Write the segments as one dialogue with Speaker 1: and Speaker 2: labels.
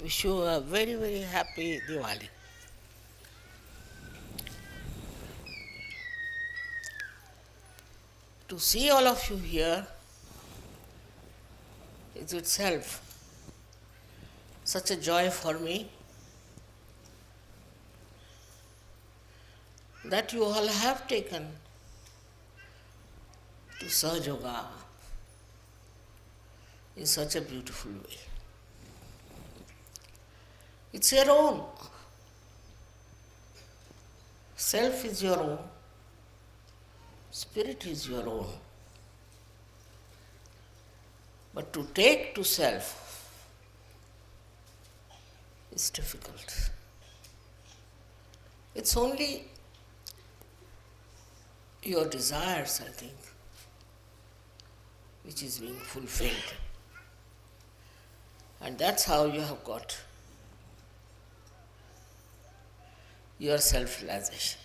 Speaker 1: Wish you a very, very happy Diwali. To see all of you here is itself such a joy for me that you all have taken to Sahaja Yoga in such a beautiful way. It's your own. Self is your own. Spirit is your own. But to take to self is difficult. It's only your desires, I think, which is being fulfilled. And that's how you have got your self-realization.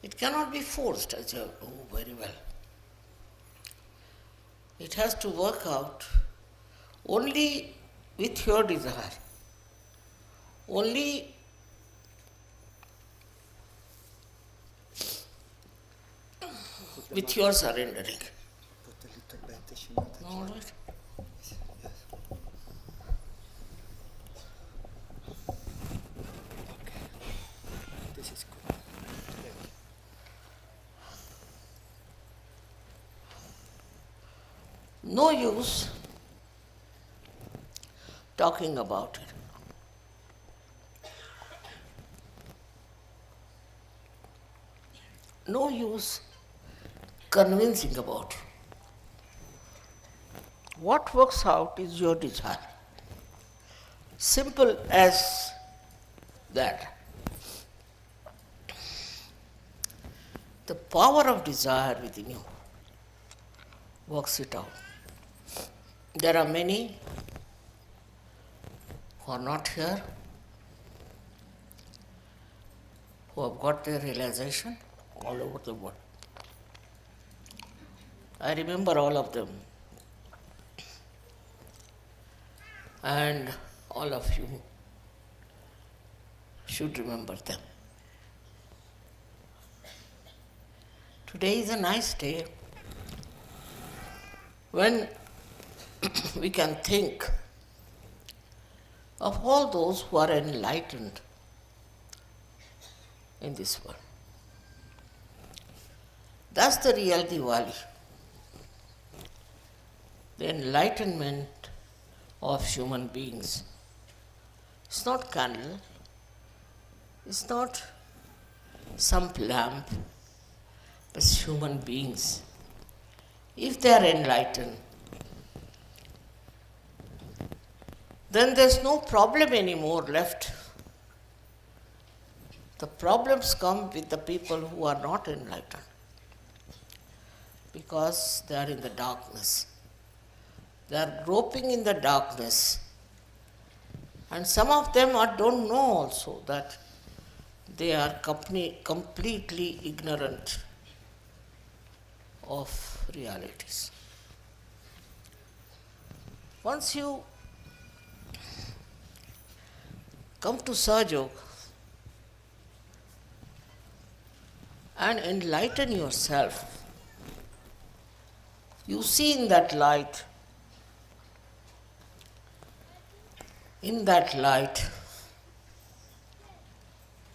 Speaker 1: It cannot be forced, as you know very well. It has to work out only with your desire, only with your surrendering.
Speaker 2: Put a little meditation, Mataji.
Speaker 1: All right.
Speaker 2: Yes. Okay. This is good. Thank you.
Speaker 1: No use talking about it. No use convincing about it. What works out is your desire. Simple as that. The power of desire within you works it out. There are many who are not here, who have got their realization all over the world. I remember all of them. And all of you should remember them. Today is a nice day when we can think of all those who are enlightened in this world. That's the real Diwali. The enlightenment of human beings. It's not candle, it's not some lamp, but human beings. If they are enlightened, then there's no problem anymore left. The problems come with the people who are not enlightened because they are in the darkness. They are groping in the darkness. And some of them don't know also that they are completely ignorant of realities. Once you come to Sahaja Yoga and enlighten yourself, you see in that light,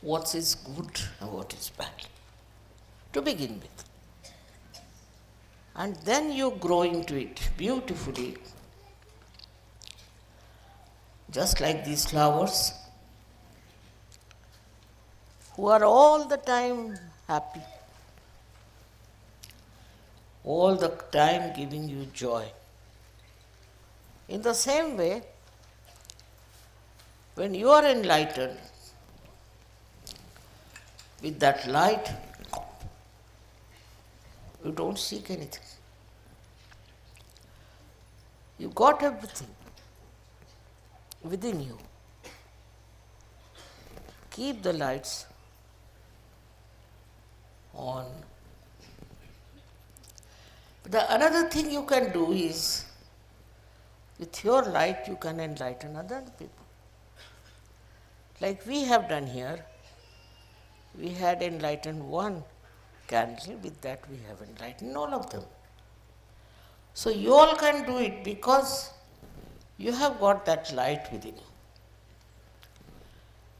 Speaker 1: what is good and what is bad, to begin with. And then you grow into it beautifully, just like these flowers, who are all the time happy, all the time giving you joy. In the same way, when you are enlightened with that light, you don't seek anything. You got everything within you. Keep the lights on. Another thing you can do is With your light, you can enlighten other people. Like we have done here, we had enlightened one candle, with that we have enlightened all of them. So you all can do it because you have got that light within you.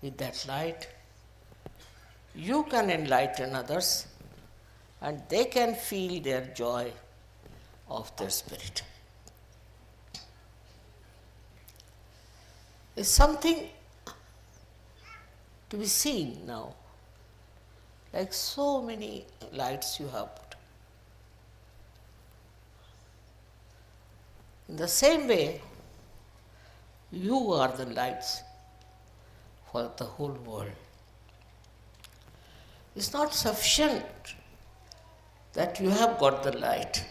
Speaker 1: With that light, you can enlighten others and they can feel their joy of their spirit. It's something to be seen now, like so many lights you have put. In the same way, you are the lights for the whole world. It's not sufficient that you have got the light,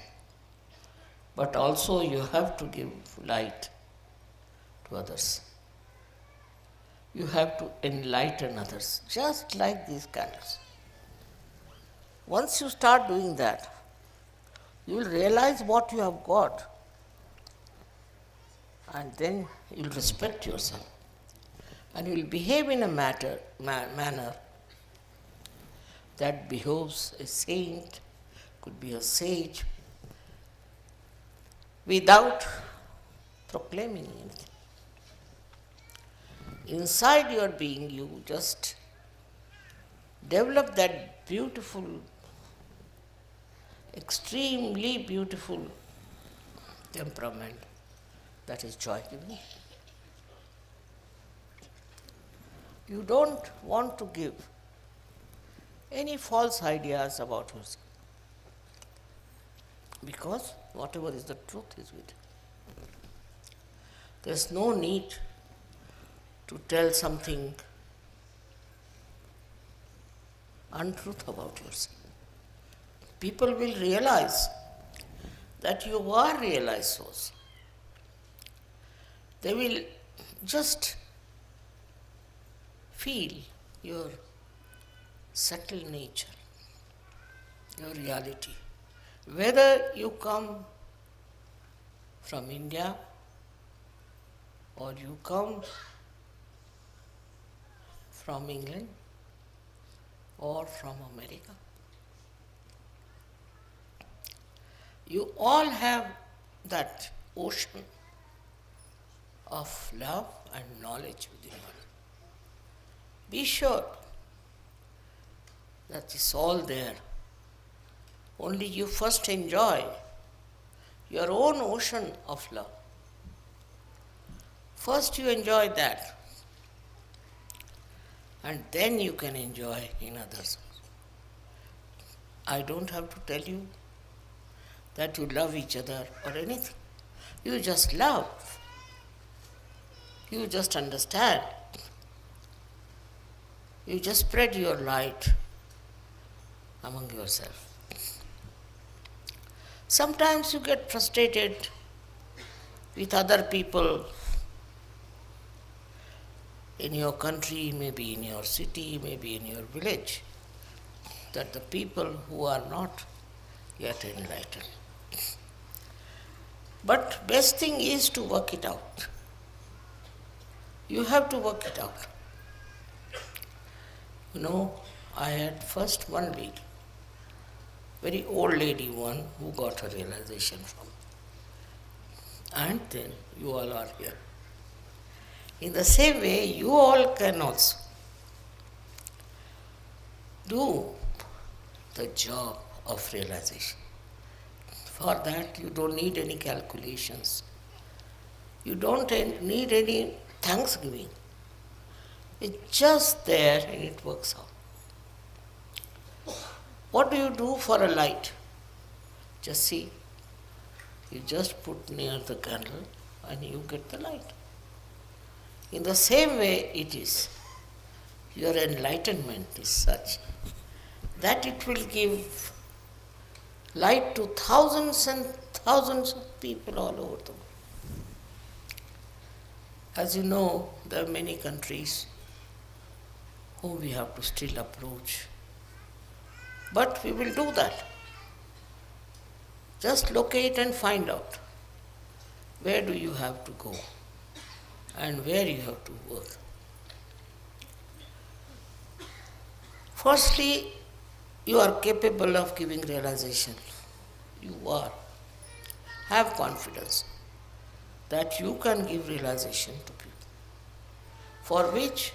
Speaker 1: but also you have to give light to others. You have to enlighten others, just like these candles. Once you start doing that, you will realize what you have got, and then you will respect yourself, and you will behave in a manner that behoves a saint, could be a sage, without proclaiming anything. Inside your being, you just develop that beautiful, extremely beautiful temperament that is joy giving. You don't want to give any false ideas about yourself, because whatever is the truth is with you. There's no need to tell something untruth about yourself. People will realize that you are realized souls. They will just feel your subtle nature, your reality. Whether you come from India or you come from England or from America, you all have that ocean of love and knowledge within you. Be sure that it's all there. Only you first enjoy your own ocean of love. First you enjoy that, and then you can enjoy in others. I don't have to tell you that you love each other or anything. You just love. You just understand. You just spread your light among yourself. Sometimes you get frustrated with other people in your country, maybe in your city, maybe in your village, that the people who are not yet enlightened. But best thing is to work it out. You have to work it out. You know, I had first one lady, very old lady one, who got her realization from. And then you all are here. In the same way, you all can also do the job of realization. For that, you don't need any calculations. You don't need any thanksgiving. It's just there and it works out. What do you do for a light? Just see. You just put near the candle and you get the light. In the same way it is. Your enlightenment is such that it will give light to thousands and thousands of people all over the world. As you know, there are many countries whom we have to still approach. But we will do that. Just locate and find out where do you have to go and where you have to work. Firstly, you are capable of giving realization. You are. Have confidence that you can give realization to people, for which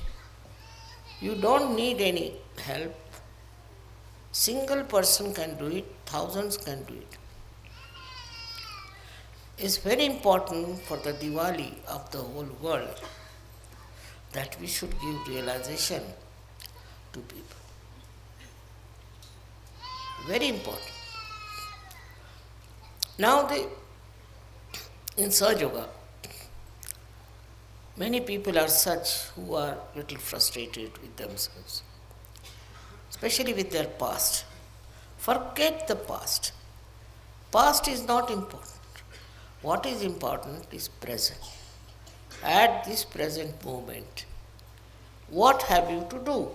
Speaker 1: you don't need any help. Single person can do it, thousands can do it. It's very important for the Diwali of the whole world that we should give realization to people. Very important. Now, in Sahaja Yoga, many people are such who are little frustrated with themselves, especially with their past. Forget the past. Past is not important. What is important is present. At this present moment, what have you to do?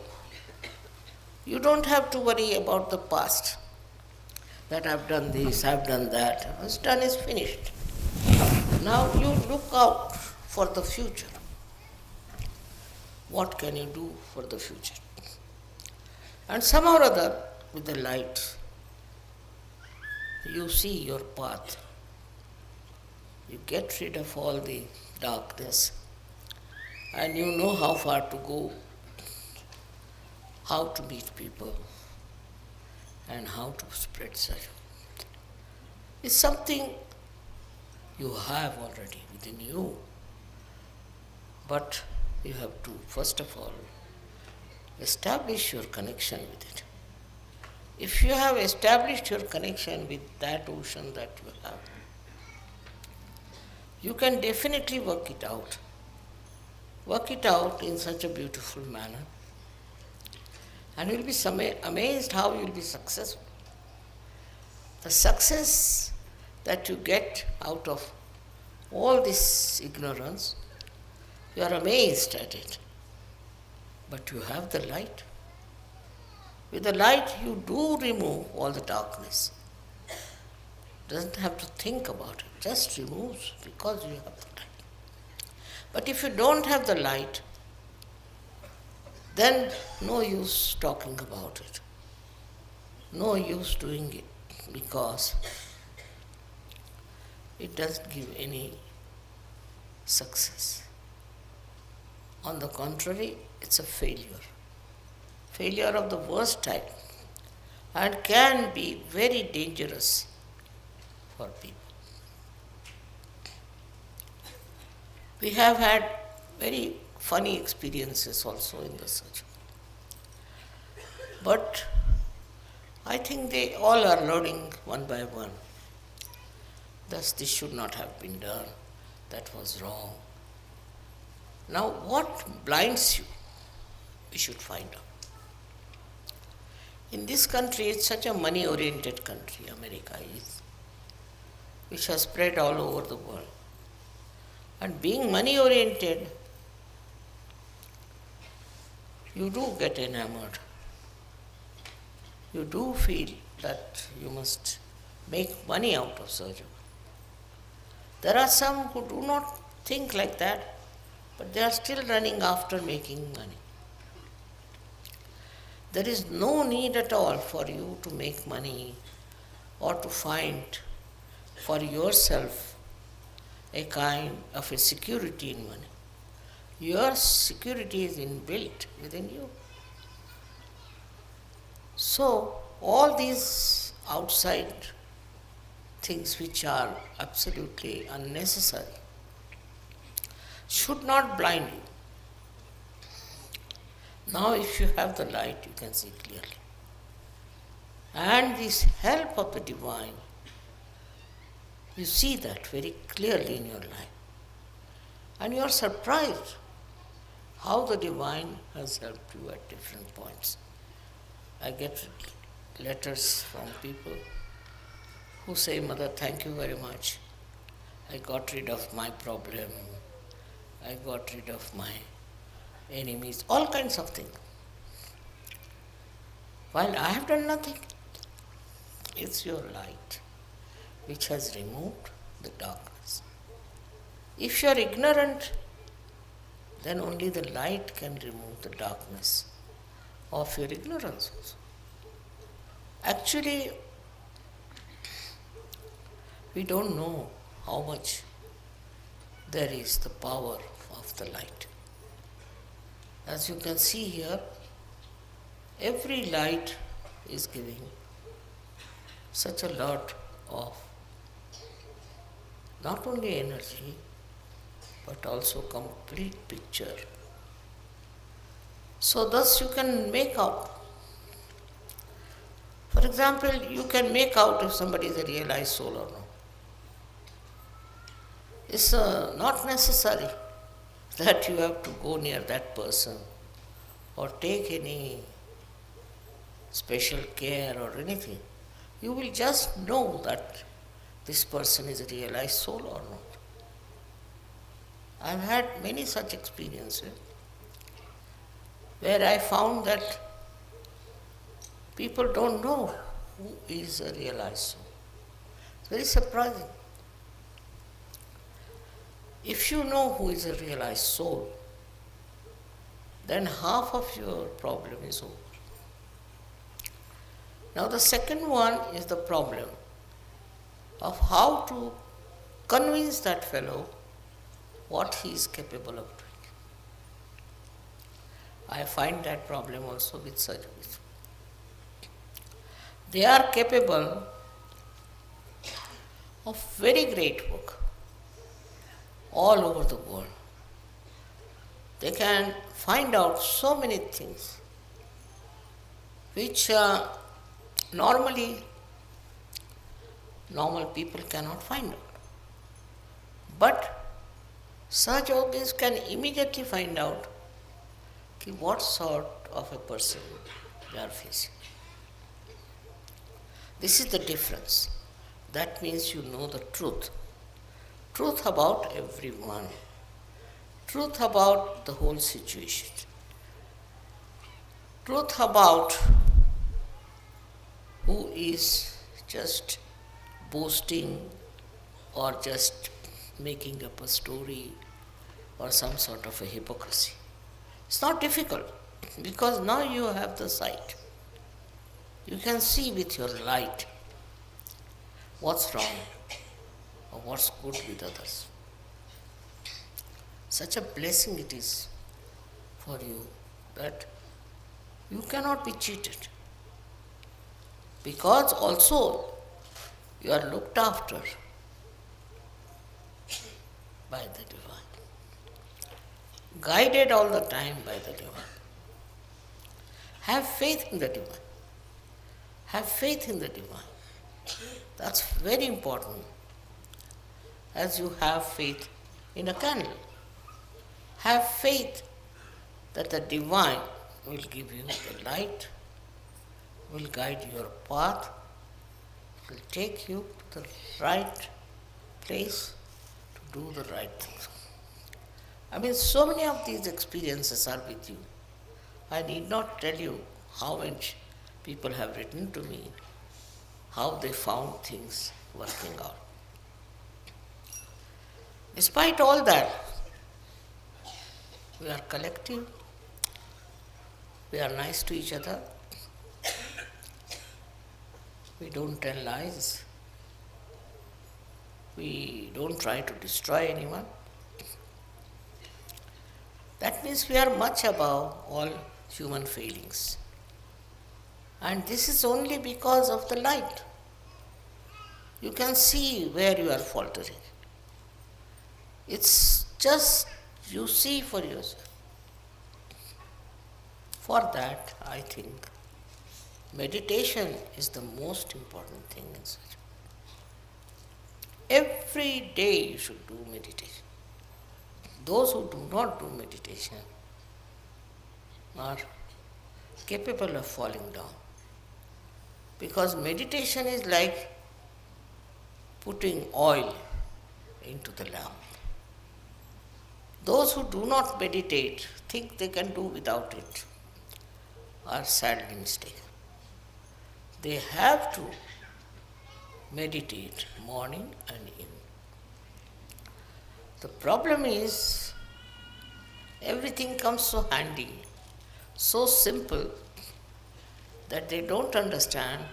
Speaker 1: You don't have to worry about the past, that I've done this, I've done that. What's done is finished. Now you look out for the future. What can you do for the future? And somehow or other, with the light, you see your path. You get rid of all the darkness, and you know how far to go, how to meet people, and how to spread such. It's something you have already within you, but you have to, first of all, establish your connection with it. If you have established your connection with that ocean that you have, you can definitely work it out. Work it out in such a beautiful manner. And you'll be amazed how you'll be successful. The success that you get out of all this ignorance, you are amazed at it. But you have the light. With the light, you do remove all the darkness. Doesn't have to think about it, just removes because you have the light. But if you don't have the light, then no use talking about it. No use doing it because it doesn't give any success. On the contrary, it's a failure. Failure of the worst type and can be very dangerous for people. We have had very funny experiences also in the search. But I think they all are learning one by one. Thus, this should not have been done. That was wrong. Now, what blinds you? We should find out. In this country, it's such a money-oriented country, America is, which has spread all over the world. And being money-oriented, you do get enamored. You do feel that you must make money out of surgery. There are some who do not think like that, but they are still running after making money. There is no need at all for you to make money or to find for yourself a kind of a security in money. Your security is inbuilt within you. So, all these outside things which are absolutely unnecessary should not blind you. Now, if you have the light, you can see clearly. And this help of the divine, you see that very clearly in your life. And you are surprised how the divine has helped you at different points. I get letters from people who say, Mother, thank you very much. I got rid of my problem. I got rid of my enemies, all kinds of things. While I have done nothing, it's your light which has removed the darkness. If you are ignorant, then only the light can remove the darkness of your ignorance also. Actually, we don't know how much there is the power of the light. As you can see here, every light is giving such a lot of not only energy but also complete picture. So thus you can make out. For example, you can make out if somebody is a realized soul or not. It's not necessary that you have to go near that person or take any special care or anything. You will just know that this person is a realized soul or not. I've had many such experiences where I found that people don't know who is a realized soul. It's very surprising. If you know who is a realized soul, then half of your problem is over. Now the second one is the problem of how to convince that fellow what he is capable of doing. I find that problem also with surgeons. They are capable of very great work all over the world. They can find out so many things which normally normal people cannot find out. But Sahajayogis can immediately find out what sort of a person they are facing. This is the difference. That means you know the truth. Truth about everyone. Truth about the whole situation. Truth about who is just boasting or just making up a story or some sort of a hypocrisy. It's not difficult because now you have the sight. You can see with your light what's wrong or what's good with others. Such a blessing it is for you that you cannot be cheated. Because also you are looked after by the Divine, guided all the time by the Divine. Have faith in the Divine. Have faith in the Divine. That's very important, as you have faith in a candle. Have faith that the Divine will give you the light, will guide your path, will take you to the right place to do the right things. I mean, so many of these experiences are with you. I need not tell you how much people have written to me, how they found things working out. Despite all that, we are collective, we are nice to each other, we don't tell lies, we don't try to destroy anyone. That means we are much above all human failings. And this is only because of the light. You can see where you are faltering. It's just you see for yourself. For that, I think meditation is the most important thing in such. Every day you should do meditation. Those who do not do meditation are capable of falling down. Because meditation is like putting oil into the lamp. Those who do not meditate, think they can do without it, are sadly mistaken. They have to meditate morning and evening. The problem is everything comes so handy, so simple, that they don't understand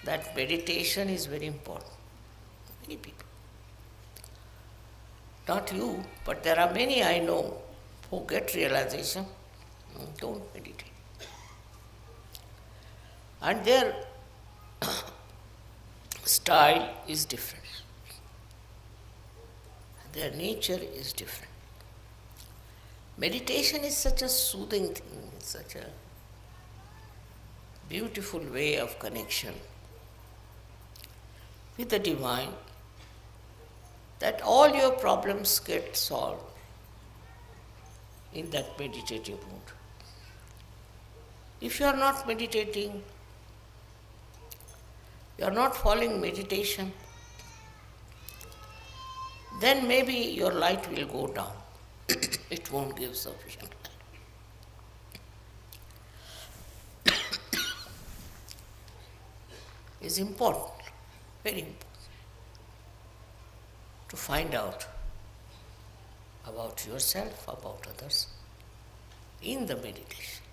Speaker 1: that meditation is very important. Many people. Not you, but there are many I know who get realization, don't meditate. And their style is different. Their nature is different. Meditation is such a soothing thing, it's such a beautiful way of connection with the divine, that all your problems get solved in that meditative mood. If you are not meditating, you are not following meditation, then maybe your light will go down. It won't give sufficient light. It's important, very important, to find out about yourself, about others, in the meditation.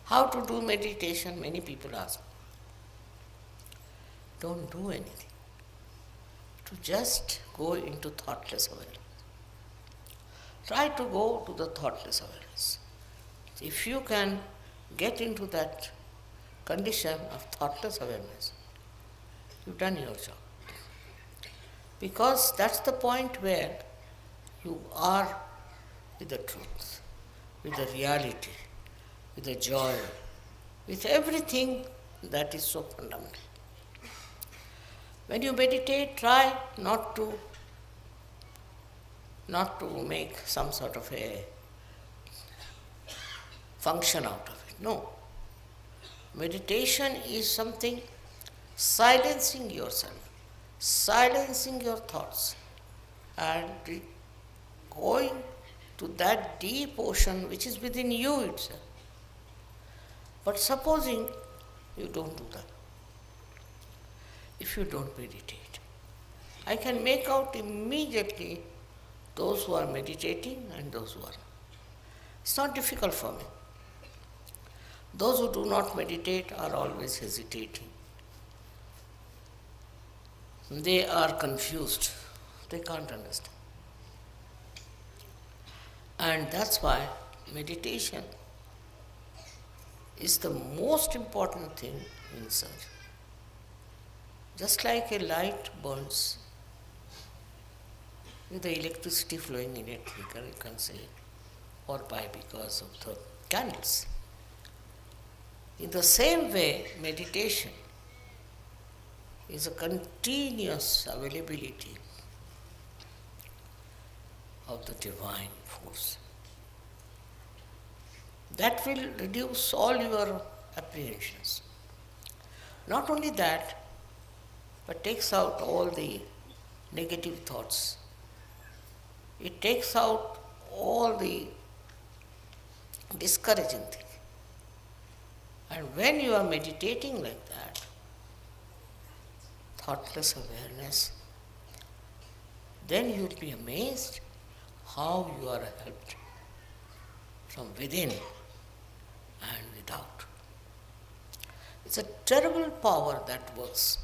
Speaker 1: How to do meditation? Many people ask me. Don't do anything. To just go into thoughtless awareness. Try to go to the thoughtless awareness. If you can get into that condition of thoughtless awareness, you've done your job. Because that's the point where you are with the truth, with the reality, with the joy, with everything that is so fundamental. When you meditate, try not to make some sort of a function out of it. No. Meditation is something silencing yourself, silencing your thoughts, and going to that deep ocean which is within you itself. But supposing you don't do that, if you don't meditate, I can make out immediately those who are meditating and those who are not. It's not difficult for me. Those who do not meditate are always hesitating. They are confused. They can't understand. And that's why meditation is the most important thing in search. Just like a light burns with the electricity flowing in it, you can say, or by because of the candles. In the same way, meditation is a continuous availability of the divine force. That will reduce all your apprehensions. Not only that, but takes out all the negative thoughts. It takes out all the discouraging things. And when you are meditating like that, thoughtless awareness, then you will be amazed how you are helped from within and without. It's a terrible power that works,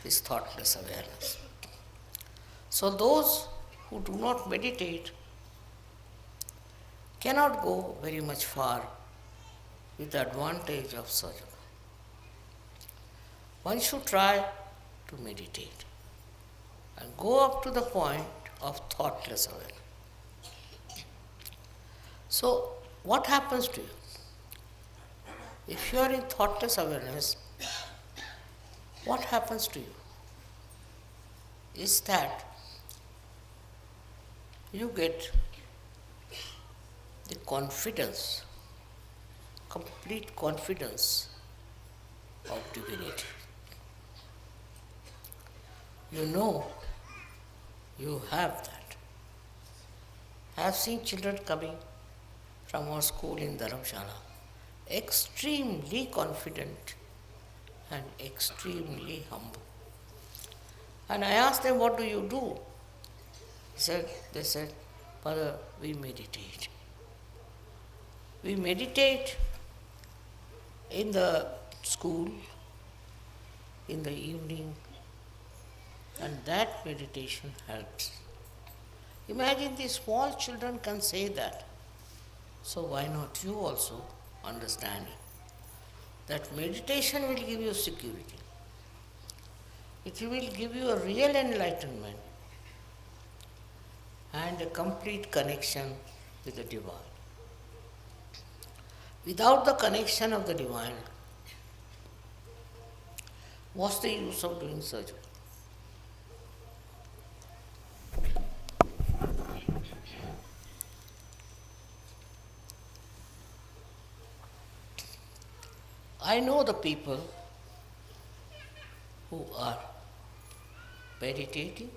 Speaker 1: this thoughtless awareness. So those who do not meditate cannot go very much far with the advantage of Sahaja. One should try to meditate and go up to the point of thoughtless awareness. So, what happens to you? If you are in thoughtless awareness, what happens to you? Is that you get the confidence, complete confidence of divinity. You know you have that. I have seen children coming from our school in Dharamshala, extremely confident and extremely humble. And I asked them, what do you do? They said, Father, we meditate. We meditate in the school, in the evening, and that meditation helps. Imagine these small children can say that. So why not you also understand it? That meditation will give you security. It will give you a real enlightenment and a complete connection with the divine. Without the connection of the divine, what's the use of doing surgery? I know the people who are meditating,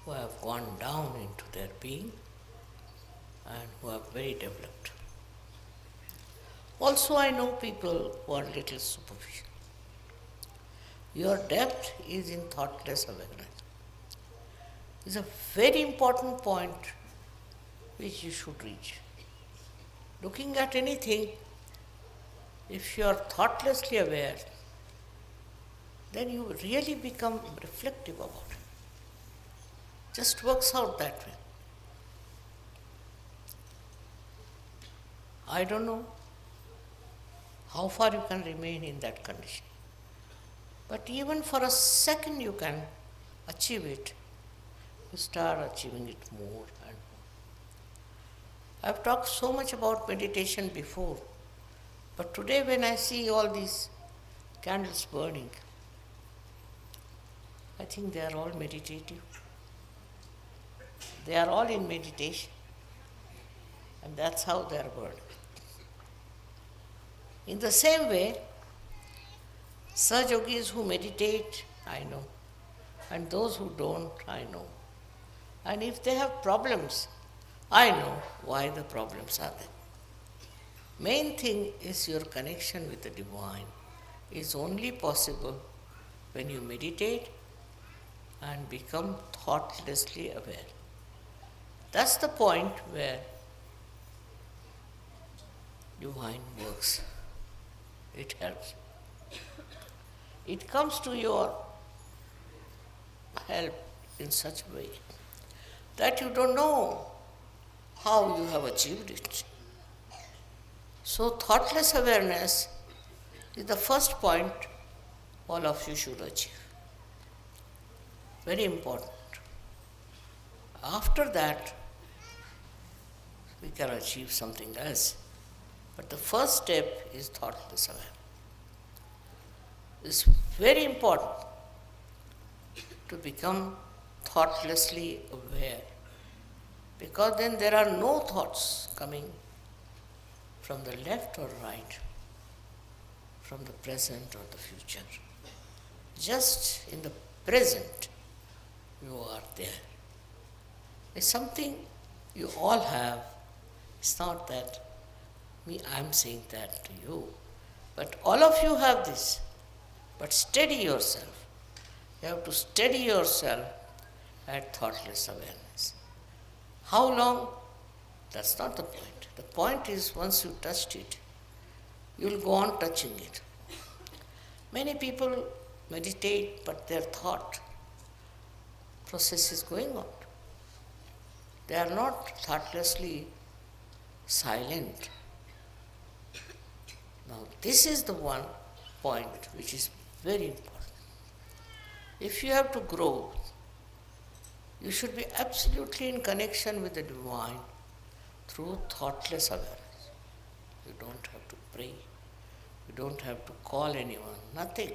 Speaker 1: who have gone down into their being and who are very developed. Also, I know people who are little superficial. Your depth is in thoughtless awareness. It's a very important point which you should reach. Looking at anything, if you are thoughtlessly aware, then you really become reflective about it. Just works out that way. I don't know how far you can remain in that condition. But even for a second you can achieve it, you start achieving it more and more. I've talked so much about meditation before, but today when I see all these candles burning, I think they are all meditative. They are all in meditation, and that's how they are burning. In the same way, such yogis who meditate, I know, and those who don't, I know. And if they have problems, I know why the problems are there. Main thing is your connection with the divine is only possible when you meditate and become thoughtlessly aware. That's the point where divine works. It helps. It comes to your help in such a way that you don't know how you have achieved it. So thoughtless awareness is the first point all of you should achieve. Very important. After that, we can achieve something else. But the first step is thoughtless awareness. It's very important to become thoughtlessly aware, because then there are no thoughts coming from the left or right, from the present or the future. Just in the present, you are there. It's something you all have. It's not that I'm saying that to you, but all of you have this. But steady yourself. You have to steady yourself at thoughtless awareness. How long? That's not the point. The point is once you touched it, you will go on touching it. Many people meditate, but their thought process is going on. They are not thoughtlessly silent. Now, this is the one point which is very important. If you have to grow, you should be absolutely in connection with the divine through thoughtless awareness. You don't have to pray. You don't have to call anyone. Nothing.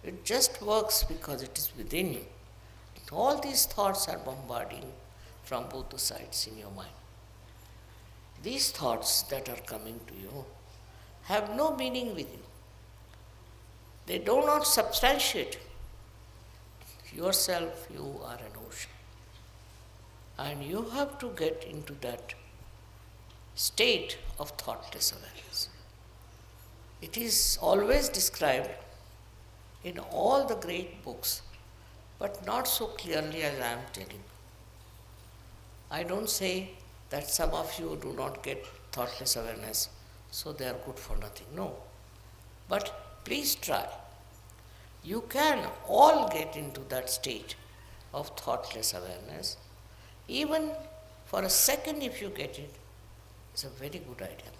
Speaker 1: It just works because it is within you. All these thoughts are bombarding from both the sides in your mind. These thoughts that are coming to you have no meaning with you. They do not substantiate yourself. You are an ocean. And you have to get into that state of thoughtless awareness. It is always described in all the great books, but not so clearly as I am telling. I don't say that some of you do not get thoughtless awareness, so they are good for nothing. No. But please try. You can all get into that state of thoughtless awareness. Even for a second, if you get it, it's a very good idea.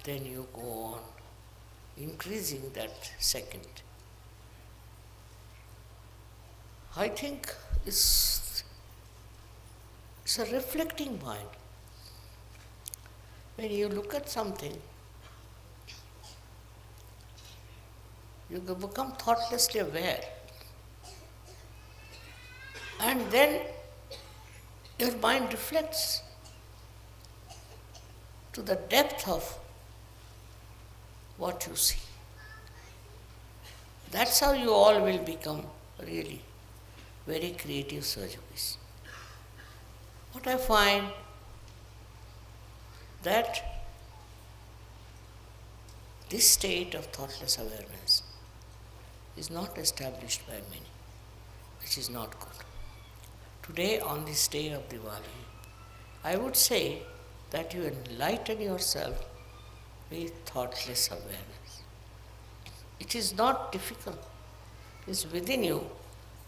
Speaker 1: Then you go on increasing that second. I think it's a reflecting mind. When you look at something, you become thoughtlessly aware. And then your mind reflects to the depth of what you see. That's how you all will become really very creative surgeons. What I find that this state of thoughtless awareness is not established by many, which is not good. Today, on this day of Diwali, I would say that you enlighten yourself with thoughtless awareness. It is not difficult, it is within you,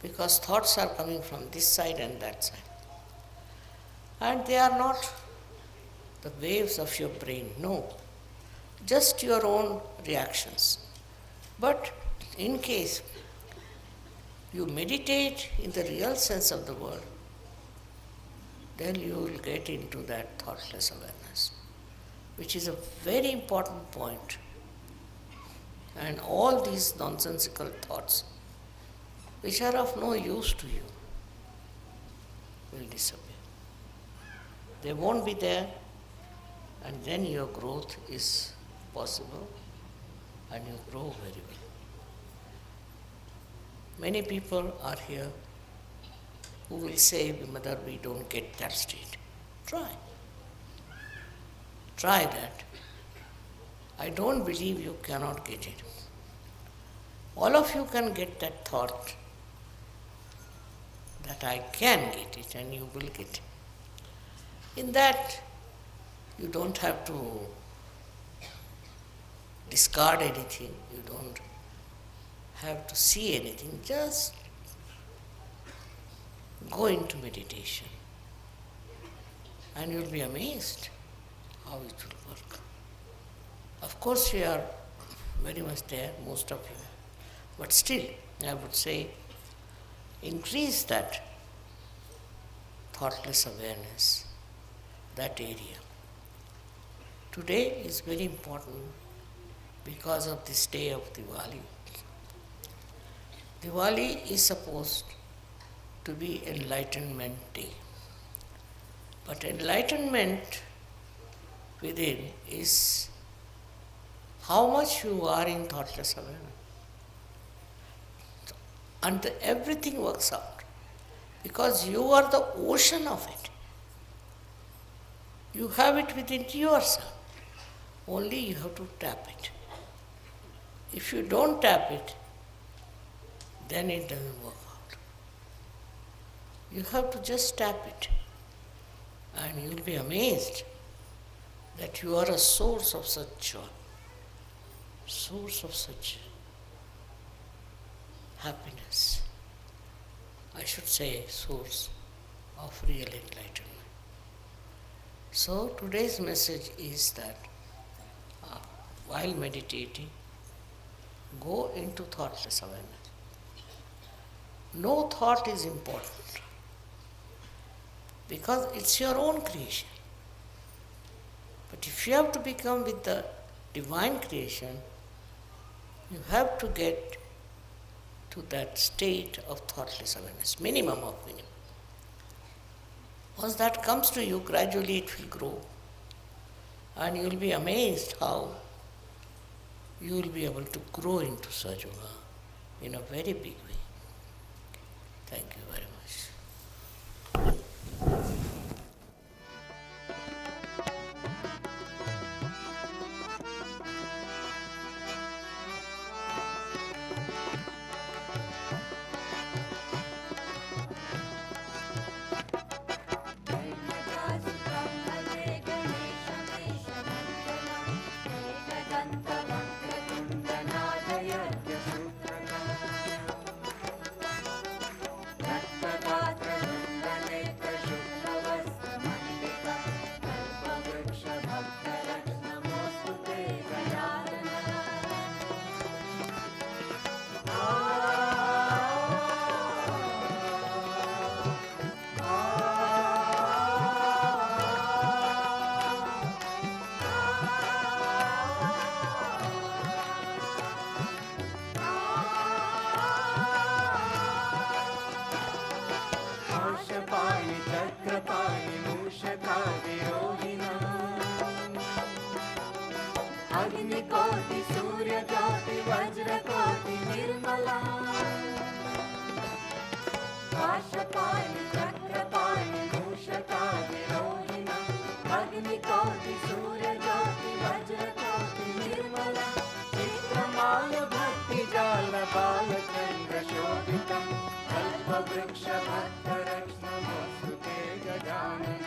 Speaker 1: because thoughts are coming from this side and that side. And they are not the waves of your brain, no, just your own reactions. But in case you meditate in the real sense of the word, then you will get into that thoughtless awareness, which is a very important point. And all these nonsensical thoughts, which are of no use to you, will disappear. They won't be there, and then your growth is possible, and you grow very well. Many people are here who will say, Mother, we don't get that state. Try. Try that. I don't believe you cannot get it. All of you can get that thought that I can get it, and you will get it. In that, you don't have to discard anything, you don't have to see anything, just go into meditation and you'll be amazed how it will work. Of course, you are very much there, most of you, but still, I would say, increase that thoughtless awareness, that area. Today is very important because of this day of Diwali. Diwali is supposed to be Enlightenment Day. But enlightenment within is how much you are in thoughtless awareness. And everything works out because you are the ocean of it. You have it within yourself. Only you have to tap it. If you don't tap it, then it doesn't work out. You have to just tap it, and you'll be amazed that you are a source of such joy, source of such happiness. I should say source of real enlightenment. So today's message is that while meditating, go into thoughtless awareness. No thought is important because it's your own creation. But if you have to become with the divine creation, you have to get to that state of thoughtless awareness, minimum of minimum. Once that comes to you, gradually it will grow. And you will be amazed how you will be able to grow into Sahajayoga in a very big way. Thank you very much.
Speaker 2: पाशपाणि Chakrapani मूषकादिरोहिणाम् अग्निकोटि सूर्यज्योति वज्रकोटि Nirmala पाशपाणि Chakrapani मूषकादिरोहिणाम् अग्निकोटि सूर्यज्योति वज्रकोटि Nirmala चित्रमाल भक्तिजाल बालचन्द्रशोभितम् कल्पवृक्ष भक्तरत्नमस्तु ते गजानन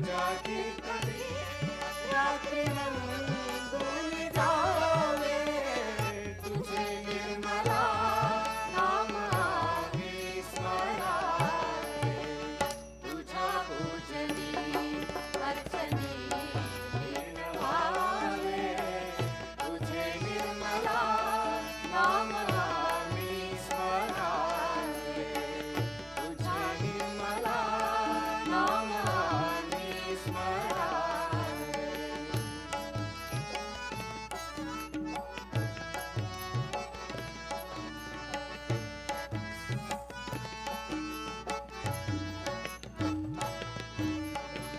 Speaker 2: तुझा कीर्तनी रात्री नंदून जावे तुझे निर्मला नाम आम्ही स्मरावे तुझा पूजनी अर्चनी लीनवावे तुझे निर्मला नाम आम्ही स्मरावे तुझे निर्मला नाम आम्ही स्मरावे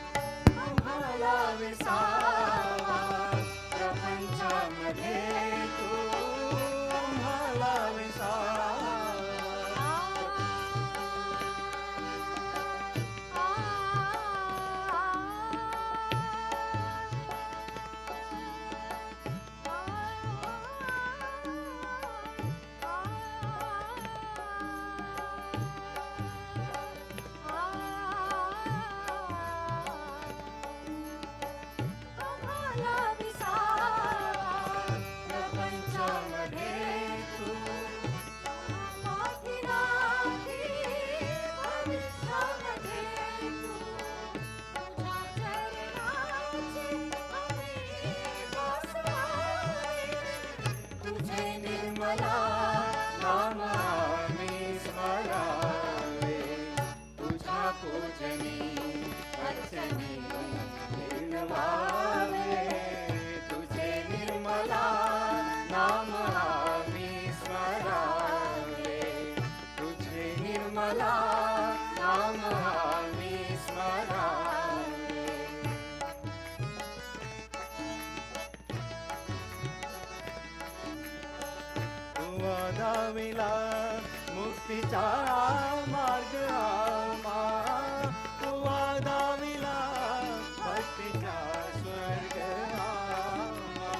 Speaker 2: आम्हाला विसावा प्रपंचामध्ये तू आम्हाला प्रपंचामध्ये तू पाठीराखी भविष्यामध्ये तू तुझ्या चरणाची आम्ही बसवावे तुझे निर्मला नाम आम्ही स्मरावे तुझ्या पूजनी अर्चनी लीनवावे तुझे निर्मला नाम आम्ही स्मरावे तुझे निर्मला नाम आम्ही स्मरावे तू दाविला मुक्तीचा मार्ग आम्हा तू दाविला भक्तीचा स्वर्ग आम्हा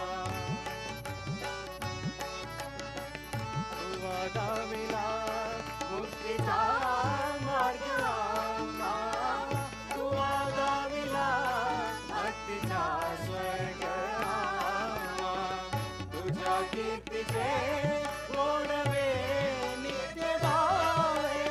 Speaker 2: तू दाविला मुक्तीचा मार्ग आम्हा तू दाविला भक्तीचा स्वर्ग आम्हा तुझ्या कीर्तीचे गोडवे नित्य गावे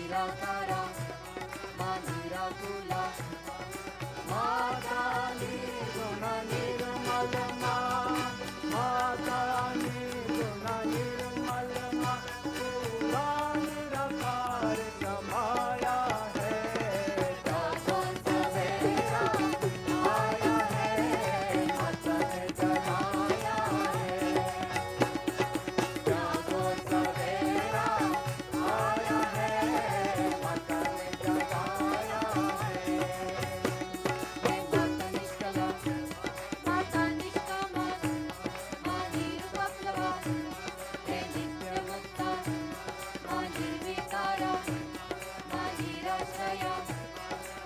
Speaker 2: निराकारा माँ निराकुला माता निर्गुण निर्मल माता निर्गुण निर्मल पूरा निराकार समाया है जागो सवेरा आया है माता ने जगाया है जागो सवेरा आया है माता ने जगाया है माता निष्कला माता निष्कामा माँ निरुपप्लवा हे नित्य मुक्ता माँ निर्विकारा माँ निराश्रया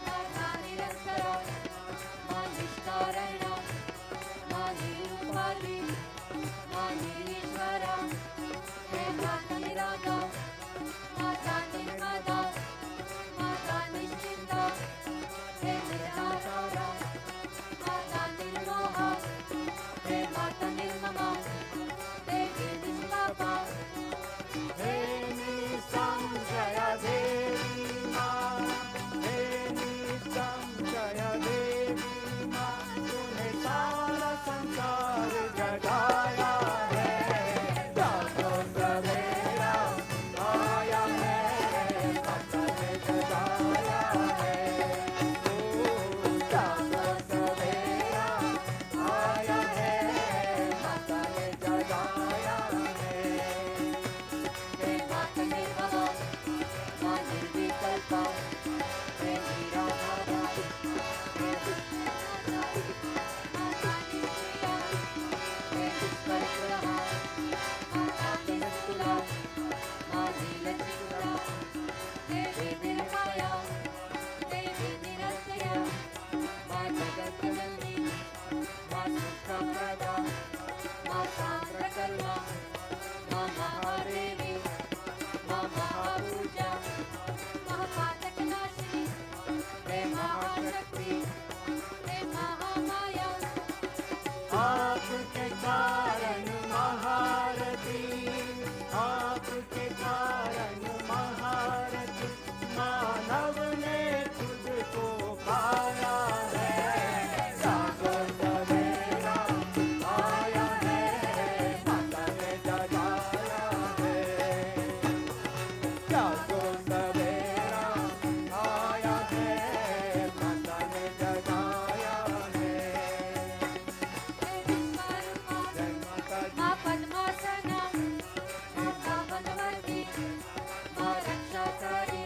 Speaker 2: माता निरंतरा माँ निष्कारणा माँ निरुपाली माँ निरीश्वरा हे माता निरागा माता निर्मदा माता निश्चिंता हे निर्धारा माता निर्मोहा हे माता निर्ममा देवी निष्पापा हे निसंशय देवी माँ हे निसंशय देवी माँ तूने सारा संसार जगाया है जागो सवेरा आया है माता ने जगाया है ओ जागो सवेरा आया है माता ने जगाया है हे माता निर्मला माँ निर्विकल्पा हे निराधारा हे माता निष्क्रिया हे निष्कर्षणा माता निरस्तुला माँ नीलचूड़ा देवी निर्माया देवी निरंतया माँ जगज्जननी माँ सुखप्रदा माँ सांद्रकर्मा माँ महादेवी माँ महापूजा महापातकनाशिनी हे महाशक्ति हे महामाया आपके कारण महारथी आपके कारण महारथी मानव ने तुझको पाया है जागो सवेरा आया है माता ने जगाया है जागो सवेरा आया है माता ने जगाया है जय माता दी
Speaker 3: माँ पद्मासना माता वनवर्ती माँ रक्षाकारी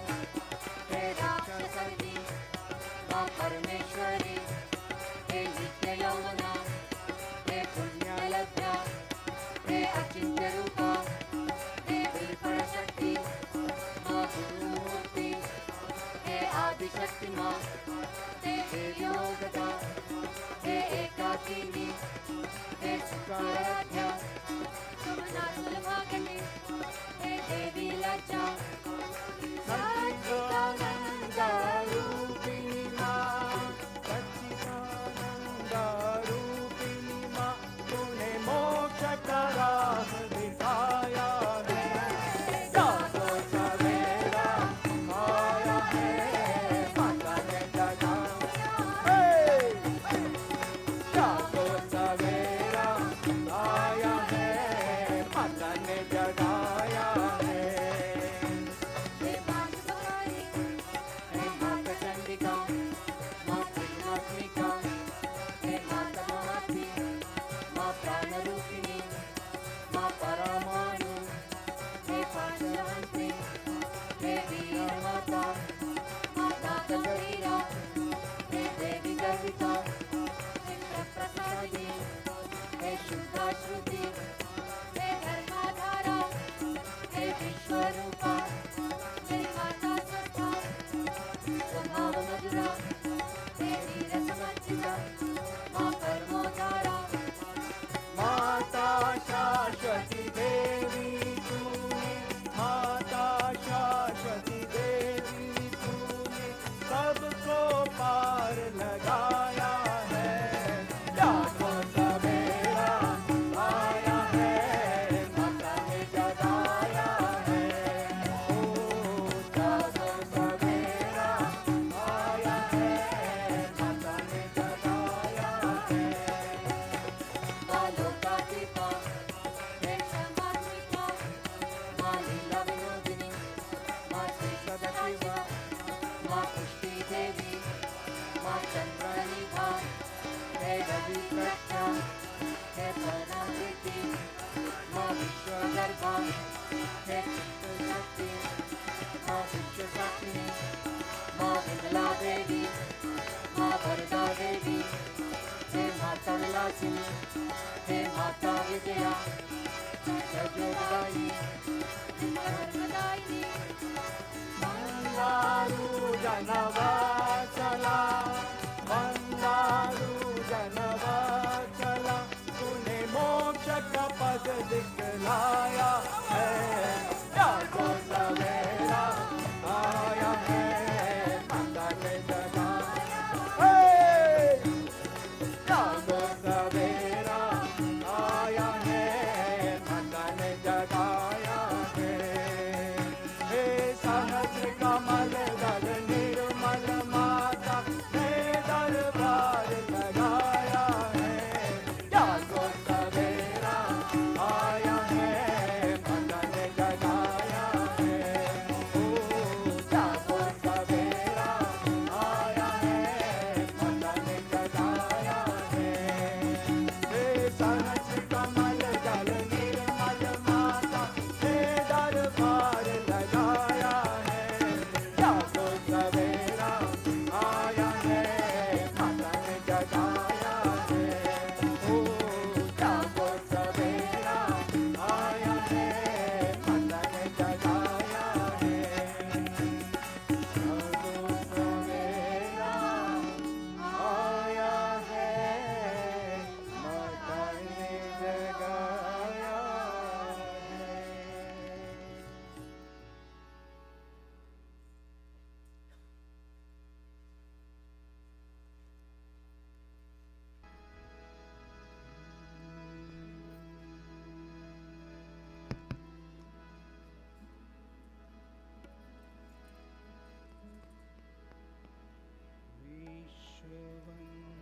Speaker 3: हे राक्षसर्दी माँ परमेश्वरी हे नित्य यौवना हे पुण्यलभ्या हे अचिंत्य रूपा हे विफलशक्ति माँ गुरुमूर्ति हे आदिशक्ति माँ हे योगदा हे एकाकिनी हे शुक्राराध्या सुमना सुलभागनी हे देवी लज्जा
Speaker 2: सच्चिदानंद रूपिणी माँ सच्चिदानंद रूपिणी माँ तूने मोक्ष का राह दिखाया है जागो सवेरा आया है माता ने जगाया है जागो सवेरा आया है माता ने जगाया है
Speaker 3: हे रवि प्रज्ञा हे पराकृति माँ विश्वगर्भा हे चित्तशक्ति माँ विश्वशक्ति माँ विमला देवी माँ वरदा देवी हे माता विलासिनी हे माता विद्या सद्योगदायिनी धर्मदायिनी
Speaker 2: मंगारू जनवत्सला मंगारू जनवत्सला तूने मोक्ष का पद दिखलाया है जागो सवेरा आया है माता ने जगाया है जागो सवेरा आया है माता ने जगाया है हे सहस्र कमल दल निर्मल माता ने दरबार लगाया है जागो सवेरा आया है माता ने जगाया है ओ जागो सवेरा आया है माता ने जगाया है हे सहस्र कमल दल निर्मल माता ने दरबार लगाया है जागो सवेरा आया है माता ने जगाया है ओ जागो सवेरा आया है माता ने जगाया है जागो सवेरा आया है माता ने जगाया है।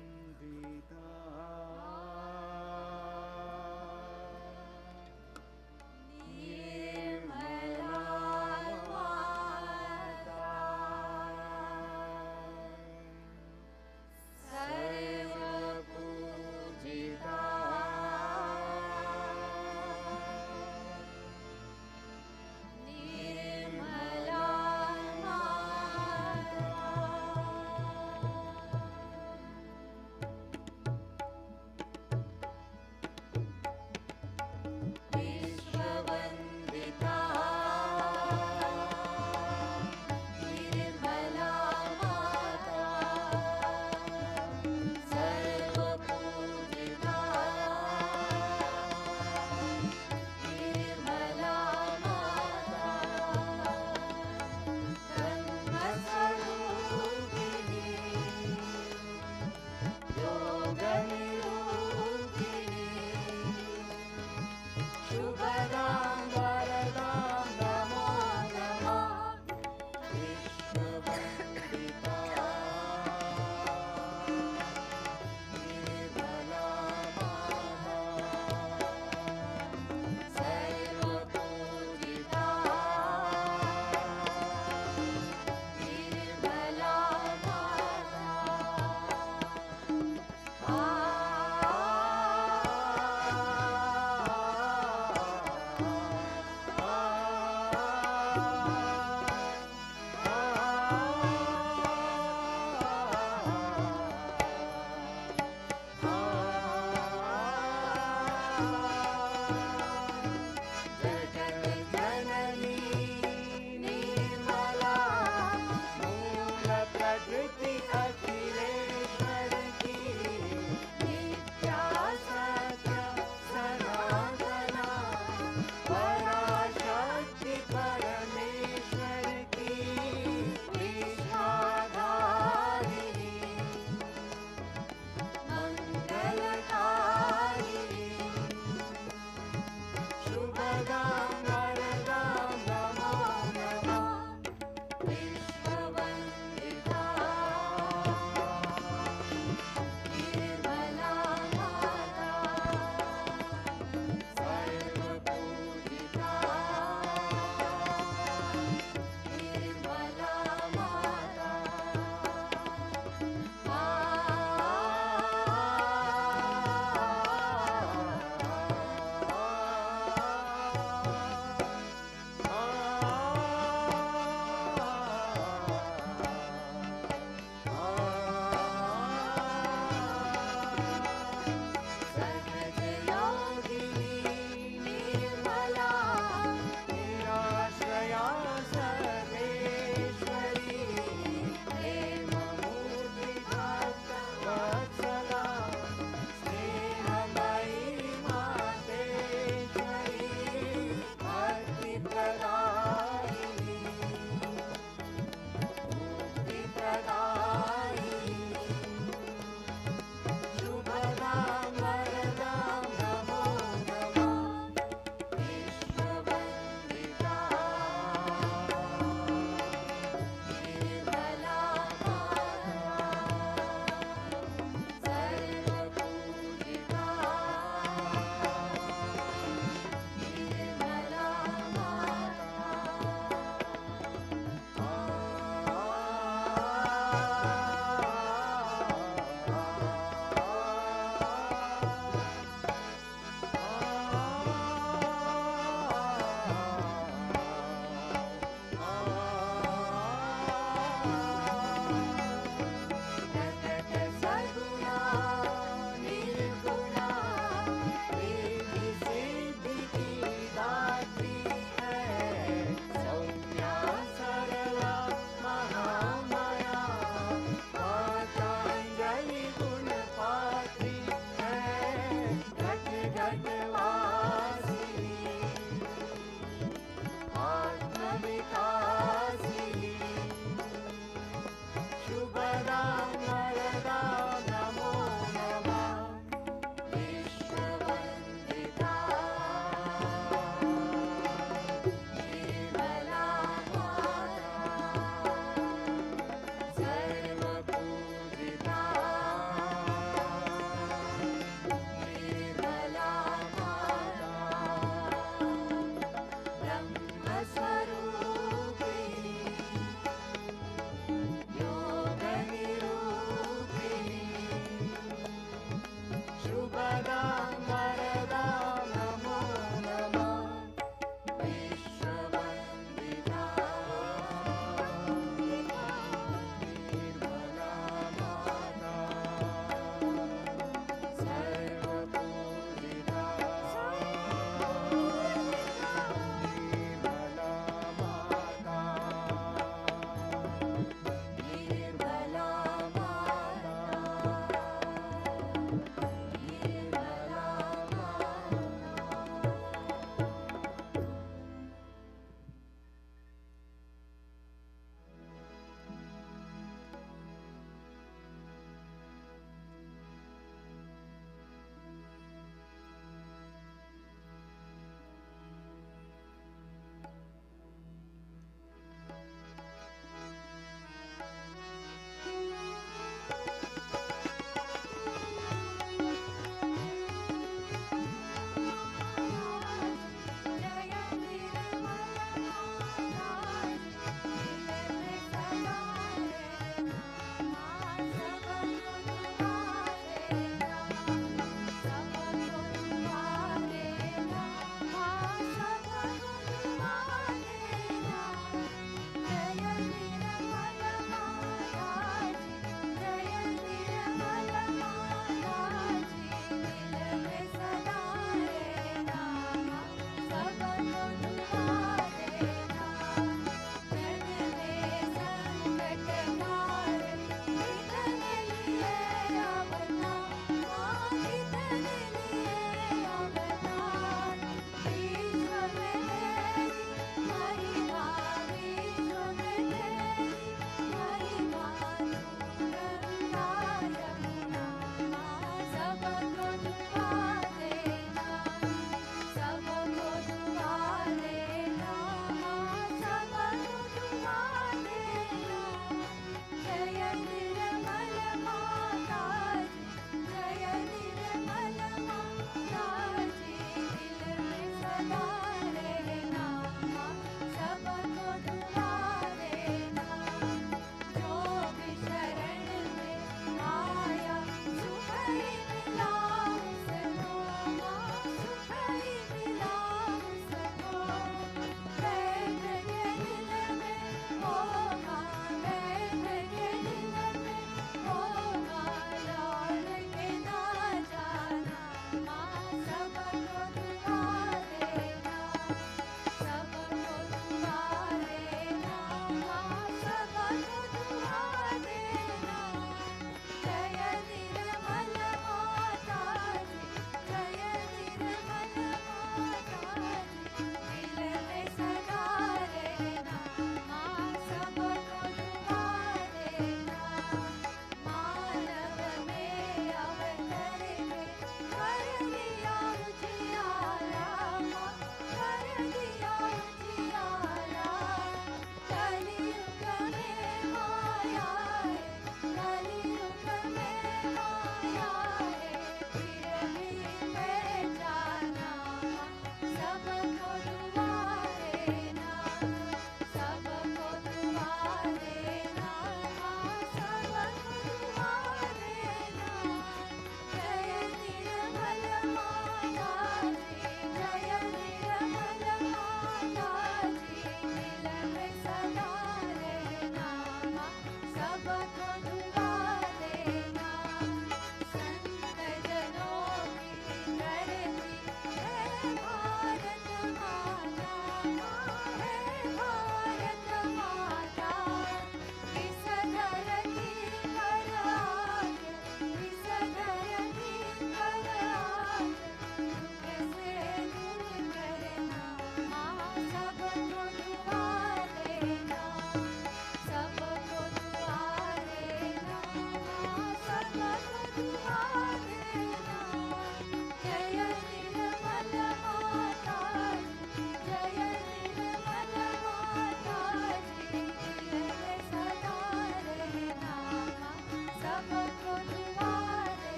Speaker 2: विश्ववन्दिता निर्मला माता सर्वपूजिता निर्मला विश्ववन्दिता निर्मला माता सर्वपूजिता निर्मला माता ब्रह्मस्वरूपिणी योगनिरूपिणी शुभदां वरदां नमो नमः विश्ववन्दिता निर्मला माता सर्वपूजिता निर्मला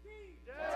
Speaker 3: की जय।